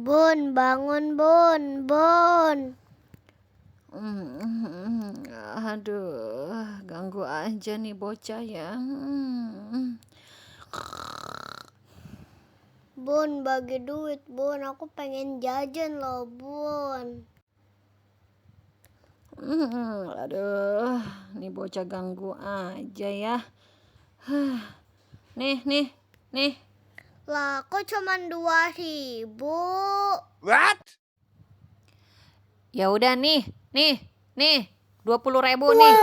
Bun, bangun Bun, Bun. Aduh, ganggu aja nih bocah ya. Bun, bagi duit Bun, aku pengen jajan loh Bun. Aduh, nih bocah ganggu aja ya. Nih. Lah, kok cuman 2.000? What? Ya udah nih, 20.000 nih.